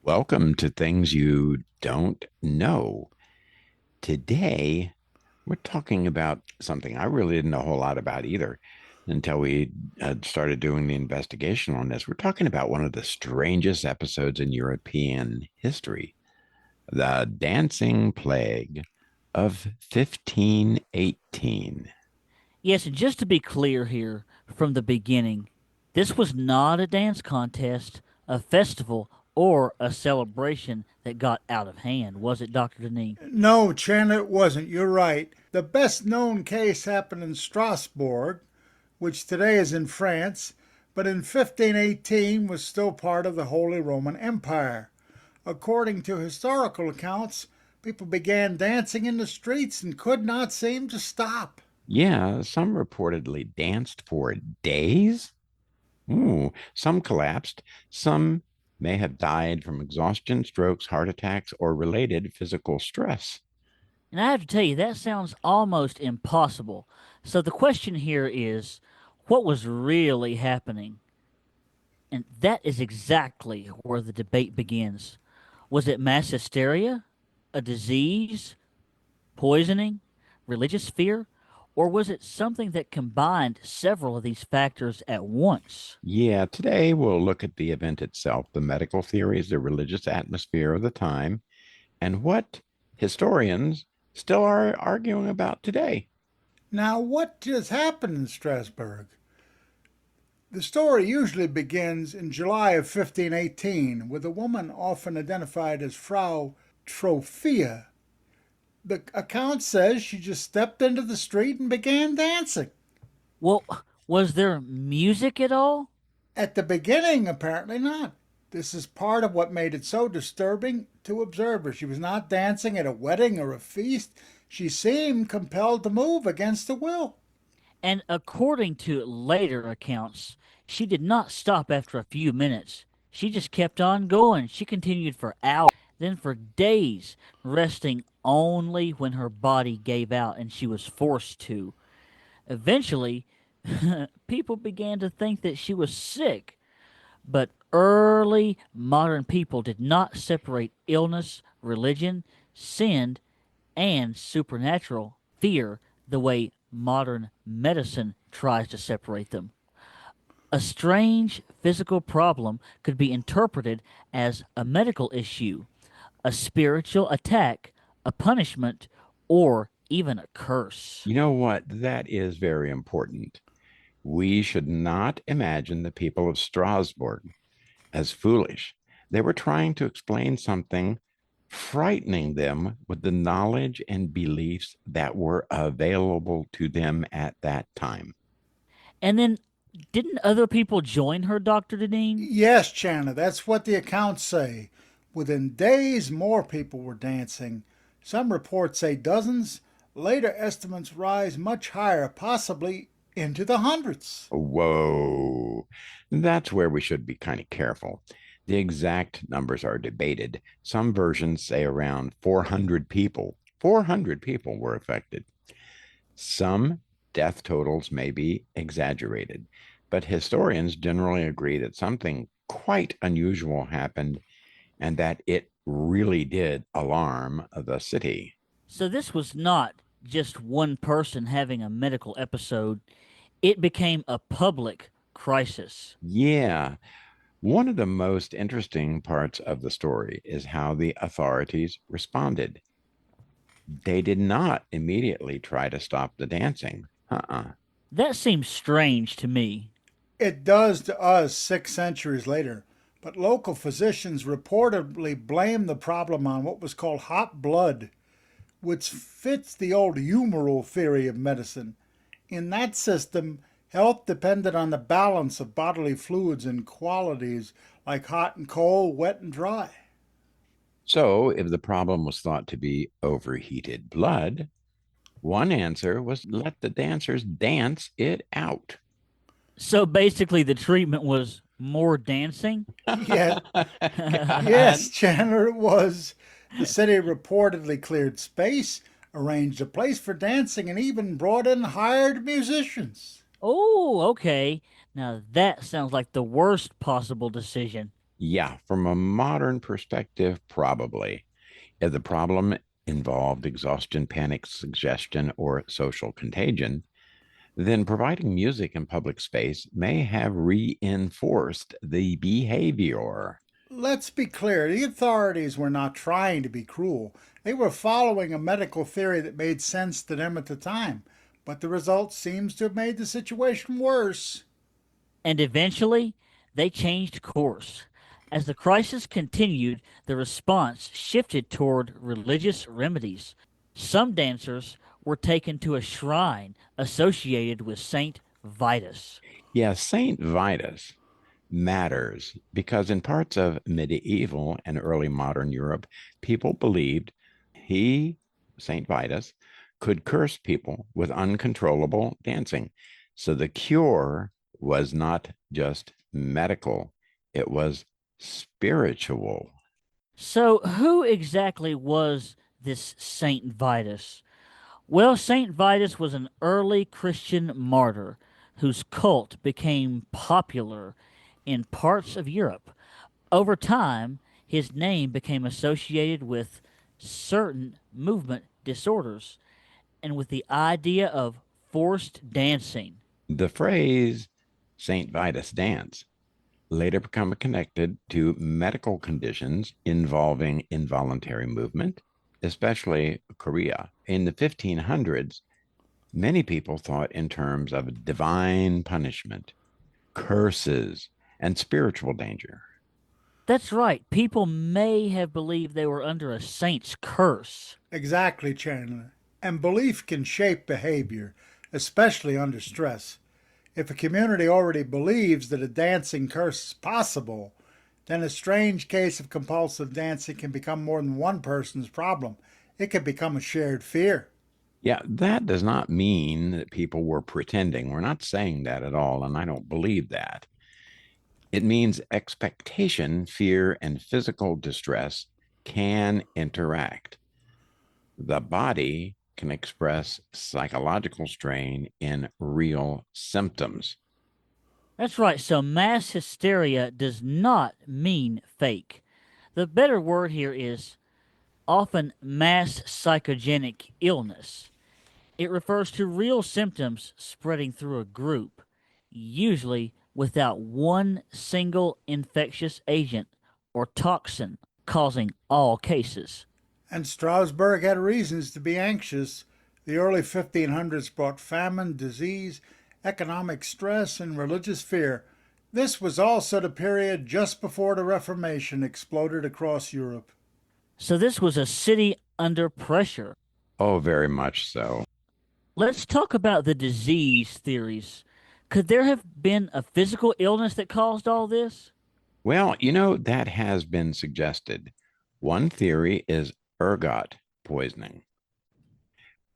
Welcome to Things You Don't Know. Today, we're talking about something I really didn't know a whole lot about either until we had started doing the investigation on this. We're talking about one of the strangest episodes in European history, the Dancing Plague of 1518. Yes, and just to be clear here from the beginning, this was not a dance contest, a festival, or a celebration that got out of hand, was it, Dr. Deneen? No, Chan, it wasn't. You're right. The best known case happened in Strasbourg, which today is in France, but in 1518 was still part of the Holy Roman Empire. According to historical accounts, people began dancing in the streets and could not seem to stop. Yeah, some reportedly danced for days. Ooh, some collapsed. Some may have died from exhaustion, strokes, heart attacks, or related physical stress. And I have to tell you, that sounds almost impossible. So the question here is, what was really happening? And that is exactly where the debate begins. Was it mass hysteria, a disease, poisoning, religious fear, or was it something that combined several of these factors at once? Yeah, today we'll look at the event itself, the medical theories, the religious atmosphere of the time, and what historians still are arguing about today. Now, what just happened in Strasbourg? The story usually begins in July of 1518 with a woman often identified as Frau Troffea. The account says she just stepped into the street and began dancing. Well, was there music at all? At the beginning, apparently not. This is part of what made it so disturbing to observers. She was not dancing at a wedding or a feast. She seemed compelled to move against her will. And according to later accounts, she did not stop after a few minutes. She just kept on going. She continued for hours, then for days, resting only when her body gave out and she was forced to. Eventually, people began to think that she was sick, but early modern people did not separate illness, religion, sin, and supernatural fear the way modern medicine tries to separate them. A strange physical problem could be interpreted as a medical issue, a spiritual attack, a punishment, or even a curse. You know what? That is very important. We should not imagine the people of Strasbourg as foolish. They were trying to explain something, frightening them with the knowledge and beliefs that were available to them at that time. And then, didn't other people join her, Dr. Deneen? Yes, Channa, that's what the accounts say. Within days, more people were dancing. Some reports say dozens. Later estimates rise much higher, possibly into the hundreds. Whoa, that's where we should be kind of careful. The exact numbers are debated. Some versions say around 400 people. 400 people were affected. Some death totals may be exaggerated, but historians generally agree that something quite unusual happened and that it really did alarm the city. So, this was not just one person having a medical episode, it became a public crisis. Yeah, one of the most interesting parts of the story is how the authorities responded. They did not immediately try to stop the dancing. Uh-uh. That seems strange to me. It does to us 6 centuries later, but local physicians reportedly blame the problem on what was called hot blood, which fits the old humoral theory of medicine. In that system, health depended on the balance of bodily fluids and qualities like hot and cold, wet and dry. So, if the problem was thought to be overheated blood, one answer was let the dancers dance it out. So basically, the treatment was more dancing? Yes, yes, Chandler, it was. The city reportedly cleared space, arranged a place for dancing, and even brought in hired musicians. Oh, okay. Now that sounds like the worst possible decision. Yeah, from a modern perspective, probably. If the problem involved exhaustion, panic, suggestion, or social contagion, then providing music in public space may have reinforced the behavior. Let's be clear, the authorities were not trying to be cruel. They were following a medical theory that made sense to them at the time, but the result seems to have made the situation worse. And eventually, they changed course. As the crisis continued, the response shifted toward religious remedies. Some dancers were taken to a shrine associated with Saint Vitus. Yeah, Saint Vitus matters because in parts of medieval and early modern Europe, people believed he, Saint Vitus, could curse people with uncontrollable dancing. So the cure was not just medical, it was spiritual. So, who exactly was this Saint Vitus? Well, Saint Vitus was an early Christian martyr whose cult became popular in parts of Europe. Over time, his name became associated with certain movement disorders and with the idea of forced dancing. The phrase Saint Vitus dance later become connected to medical conditions involving involuntary movement, especially chorea. In the 1500s, many people thought in terms of divine punishment, curses, and spiritual danger. That's right, people may have believed they were under a saint's curse. Exactly, Chandler. And belief can shape behavior, especially under stress. If a community already believes that a dancing curse is possible, then a strange case of compulsive dancing can become more than one person's problem. It can become a shared fear. Yeah, that does not mean that people were pretending. We're not saying that at all, and I don't believe that. It means expectation, fear, and physical distress can interact. The body can express psychological strain in real symptoms. That's right, so mass hysteria does not mean fake. The better word here is often mass psychogenic illness. It refers to real symptoms spreading through a group, usually without one single infectious agent or toxin causing all cases. And Strasbourg had reasons to be anxious. The early 1500s brought famine, disease, economic stress, and religious fear. This was also the period just before the Reformation exploded across Europe. So this was a city under pressure. Oh, very much so. Let's talk about the disease theories. Could there have been a physical illness that caused all this? Well, that has been suggested. One theory is ergot poisoning.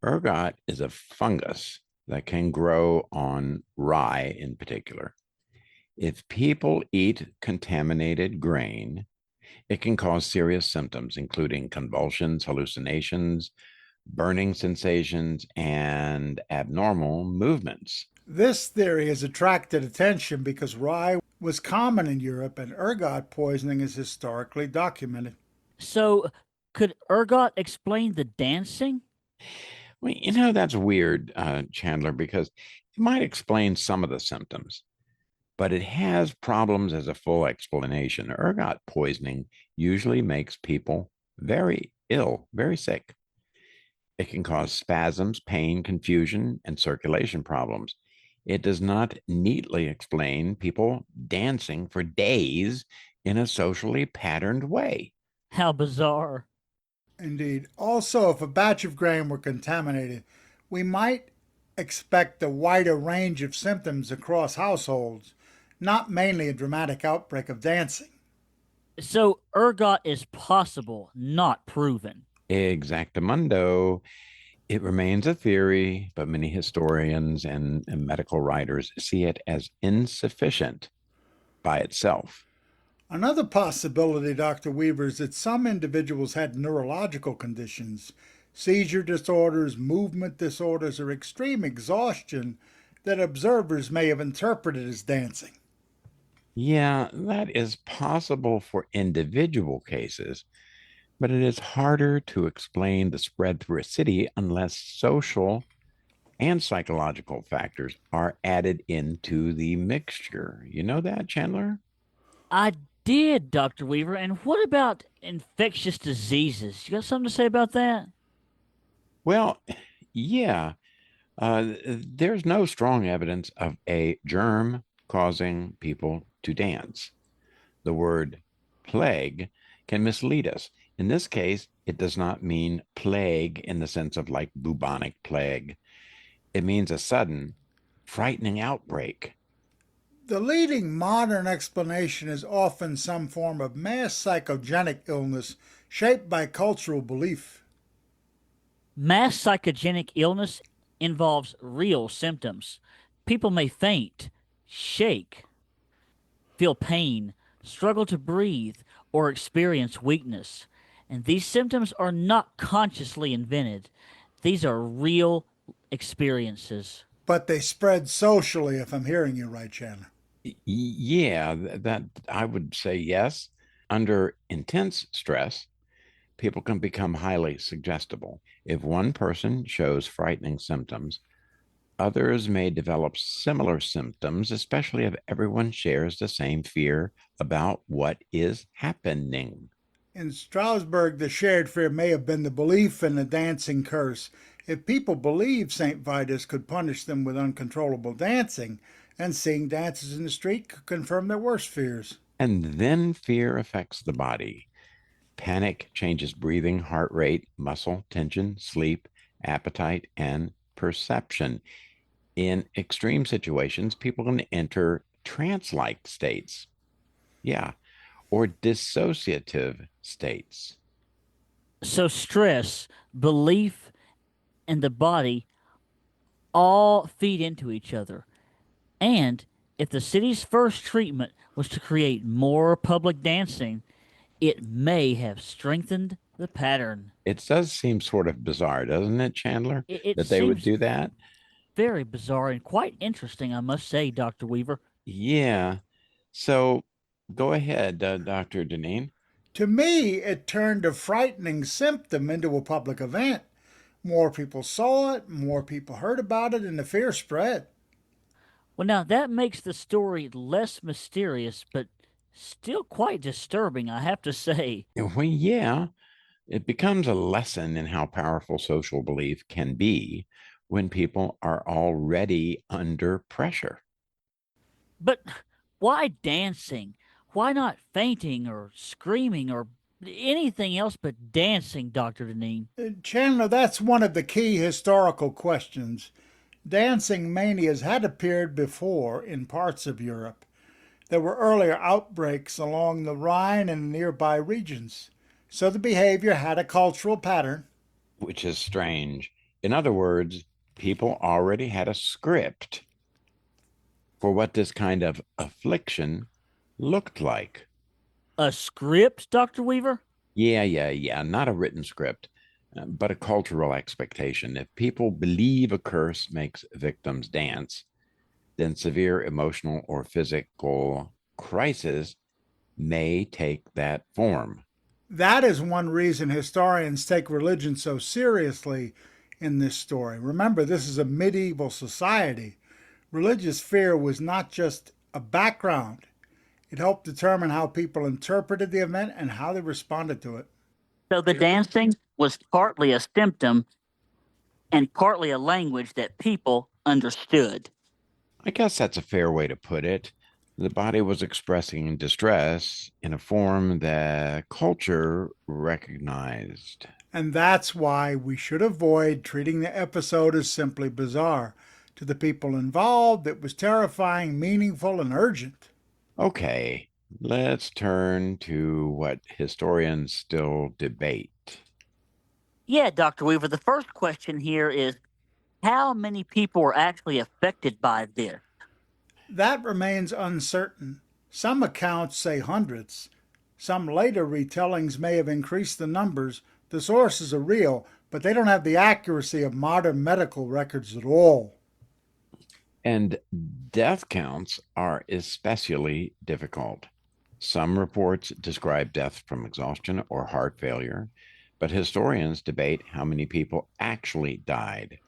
Ergot is a fungus that can grow on rye in particular. If people eat contaminated grain, it can cause serious symptoms, including convulsions, hallucinations, burning sensations, and abnormal movements. This theory has attracted attention because rye was common in Europe and ergot poisoning is historically documented. So, could ergot explain the dancing? Well, that's weird, Chandler, because it might explain some of the symptoms, but it has problems as a full explanation. Ergot poisoning usually makes people very ill, very sick. It can cause spasms, pain, confusion, and circulation problems. It does not neatly explain people dancing for days in a socially patterned way. How bizarre. Indeed. Also, if a batch of grain were contaminated, we might expect a wider range of symptoms across households, not mainly a dramatic outbreak of dancing. So, ergot is possible, not proven. Exactamundo. It remains a theory, but many historians and medical writers see it as insufficient by itself. Another possibility, Dr. Weaver, is that some individuals had neurological conditions, seizure disorders, movement disorders, or extreme exhaustion that observers may have interpreted as dancing. Yeah, that is possible for individual cases, but it is harder to explain the spread through a city unless social and psychological factors are added into the mixture. You know that, Chandler? I did, Dr. Weaver. And what about infectious diseases? You got something to say about that? Well, yeah, there's no strong evidence of a germ causing people to dance. The word plague can mislead us. In this case, it does not mean plague in the sense of like bubonic plague. It means a sudden, frightening outbreak. The leading modern explanation is often some form of mass psychogenic illness shaped by cultural belief. Mass psychogenic illness involves real symptoms. People may faint, shake, feel pain, struggle to breathe, or experience weakness. And these symptoms are not consciously invented, these are real experiences. But they spread socially, if I'm hearing you right, Chandler. Yeah, that I would say yes. Under intense stress, people can become highly suggestible. If one person shows frightening symptoms, others may develop similar symptoms, especially if everyone shares the same fear about what is happening. In Strasbourg, the shared fear may have been the belief in the dancing curse. If people believed Saint Vitus could punish them with uncontrollable dancing, and seeing dances in the street could confirm their worst fears. And then fear affects the body. Panic changes breathing, heart rate, muscle tension, sleep, appetite, and perception. In extreme situations, people can enter trance like states. Yeah. Or dissociative states. So, stress, belief, and the body all feed into each other. And if the city's first treatment was to create more public dancing, it may have strengthened the pattern. It does seem sort of bizarre, doesn't it, Chandler, It that they would seems do that? very bizarre and quite interesting, I must say, Dr. Weaver. Yeah. So go ahead, Dr. Deneen. To me, it turned a frightening symptom into a public event. More people saw it, more people heard about it, and the fear spread. Well, now that makes the story less mysterious, but still quite disturbing, I have to say. Well, yeah, it becomes a lesson in how powerful social belief can be when people are already under pressure. But why dancing? Why not fainting or screaming or anything else but dancing, Dr. Deneen? Chandler, that's one of the key historical questions. Dancing manias had appeared before in parts of Europe. There were earlier outbreaks along the Rhine and nearby regions. So the behavior had a cultural pattern. Which is strange. In other words, people already had a script for what this kind of affliction looked like. A script, Dr. Weaver? Yeah. Not a written script, but a cultural expectation. If people believe a curse makes victims dance, then severe emotional or physical crisis may take that form. That is one reason historians take religion so seriously in this story. Remember, this is a medieval society. Religious fear was not just a background, it helped determine how people interpreted the event and how they responded to it. So the dancing was partly a symptom and partly a language that people understood. I guess that's a fair way to put it. The body was expressing distress in a form that culture recognized. And that's why we should avoid treating the episode as simply bizarre. To the people involved, it was terrifying, meaningful, and urgent. Okay, let's turn to what historians still debate. Yeah, Dr. Weaver, the first question here is how many people were actually affected by this? That remains uncertain. Some accounts say hundreds. Some later retellings may have increased the numbers. The sources are real, but they don't have the accuracy of modern medical records at all. And death counts are especially difficult. Some reports describe death from exhaustion or heart failure, but historians debate how many people actually died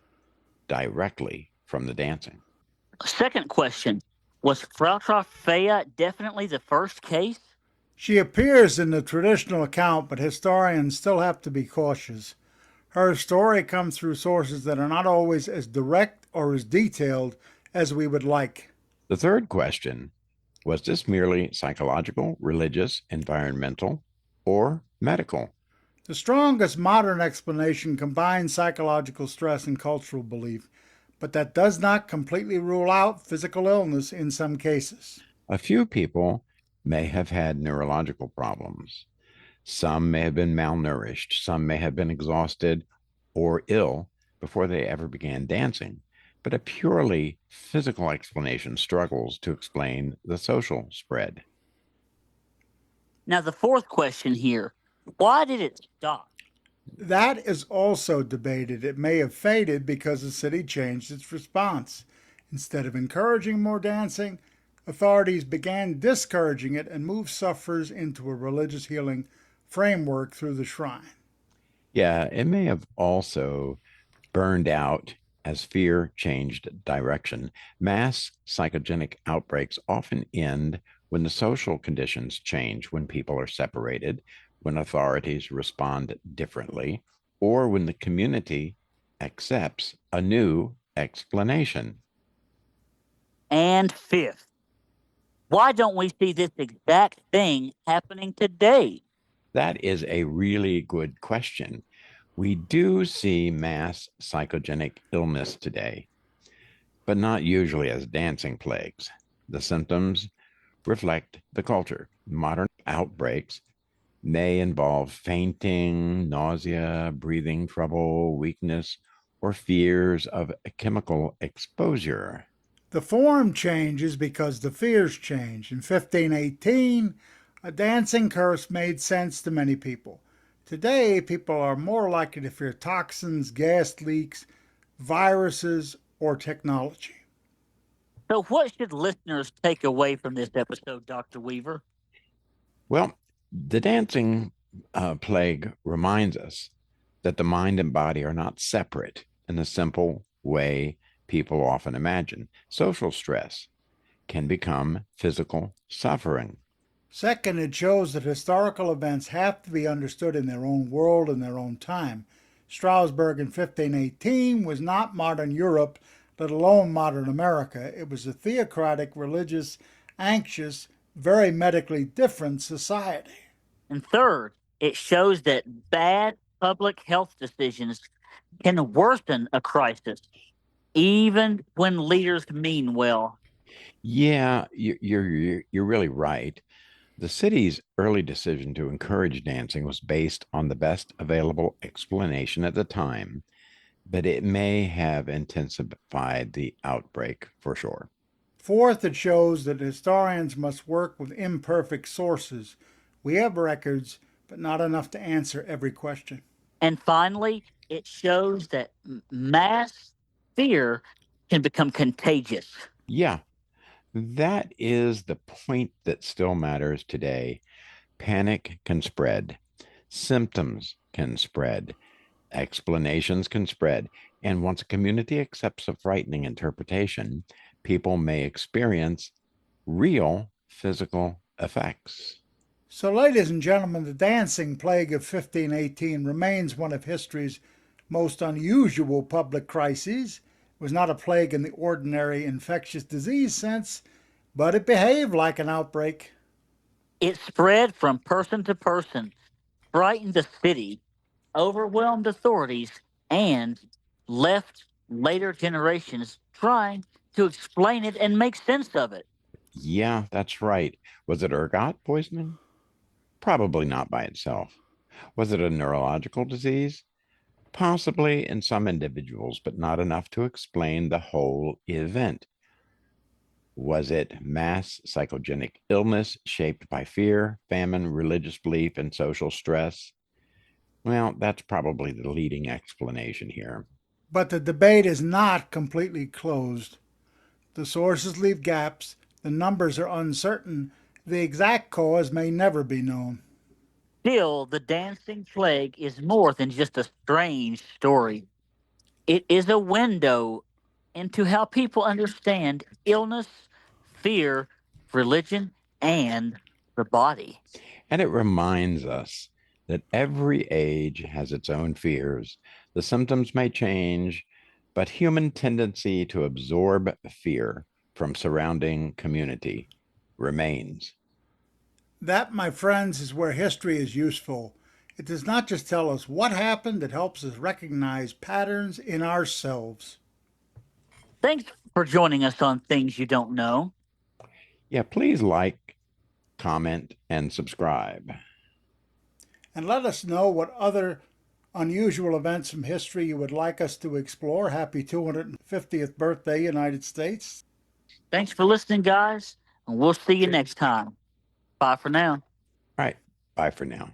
directly from the dancing. Second question. Was Frau Troffea definitely the first case? She appears in the traditional account, but historians still have to be cautious. Her story comes through sources that are not always as direct or as detailed as we would like. The third question, was this merely psychological, religious, environmental, or medical? The strongest modern explanation combines psychological stress and cultural belief, but that does not completely rule out physical illness in some cases. A few people may have had neurological problems. Some may have been malnourished. Some may have been exhausted or ill before they ever began dancing. But a purely physical explanation struggles to explain the social spread. Now, the fourth question here. Why did it stop? That is also debated. It may have faded because the city changed its response. Instead of encouraging more dancing, authorities began discouraging it and moved sufferers into a religious healing framework through the shrine. Yeah, it may have also burned out as fear changed direction. Mass psychogenic outbreaks often end when the social conditions change, when people are separated, when authorities respond differently, or when the community accepts a new explanation. And fifth, why don't we see this exact thing happening today? That is a really good question. We do see mass psychogenic illness today, but not usually as dancing plagues. The symptoms reflect the culture. Modern outbreaks may involve fainting, nausea, breathing trouble, weakness, or fears of a chemical exposure. The form changes because the fears change. In 1518, a dancing curse made sense to many people. Today, people are more likely to fear toxins, gas leaks, viruses, or technology. So, what should listeners take away from this episode, Dr. Weaver? Well, the dancing plague reminds us that the mind and body are not separate in the simple way people often imagine. Social stress can become physical suffering. Second, it shows that historical events have to be understood in their own world and their own time. Strasbourg in 1518 was not modern Europe, let alone modern America. It was a theocratic, religious, anxious, very medically different society. And third, it shows that bad public health decisions can worsen a crisis, even when leaders mean well. Yeah, you're really right. The city's early decision to encourage dancing was based on the best available explanation at the time, but it may have intensified the outbreak for sure. Fourth, it shows that historians must work with imperfect sources. We have records, but not enough to answer every question. And finally, it shows that mass fear can become contagious. Yeah, that is the point that still matters today. Panic can spread, symptoms can spread, explanations can spread. And once a community accepts a frightening interpretation, people may experience real physical effects. So, ladies and gentlemen, the dancing plague of 1518 remains one of history's most unusual public crises. It was not a plague in the ordinary infectious disease sense, but it behaved like an outbreak. It spread from person to person, frightened the city, overwhelmed authorities, and left later generations trying to explain it and make sense of it. Yeah, that's right. Was it ergot poisoning? Probably not by itself. Was it a neurological disease? Possibly in some individuals, but not enough to explain the whole event. Was it mass psychogenic illness shaped by fear, famine, religious belief, and social stress? Well, that's probably the leading explanation here. But the debate is not completely closed. The sources leave gaps, the numbers are uncertain, the exact cause may never be known. Still, the dancing plague is more than just a strange story. It is a window into how people understand illness, fear, religion, and the body. And it reminds us that every age has its own fears. The symptoms may change, but human tendency to absorb fear from surrounding community remains. That, my friends, is where history is useful. It does not just tell us what happened, it helps us recognize patterns in ourselves. Thanks for joining us on Things You Don't Know. Yeah, please like, comment, and subscribe. And let us know what other unusual events from history you would like us to explore. Happy 250th birthday, United States. Thanks for listening, guys, and we'll see you next time. Bye for now. All right, bye for now.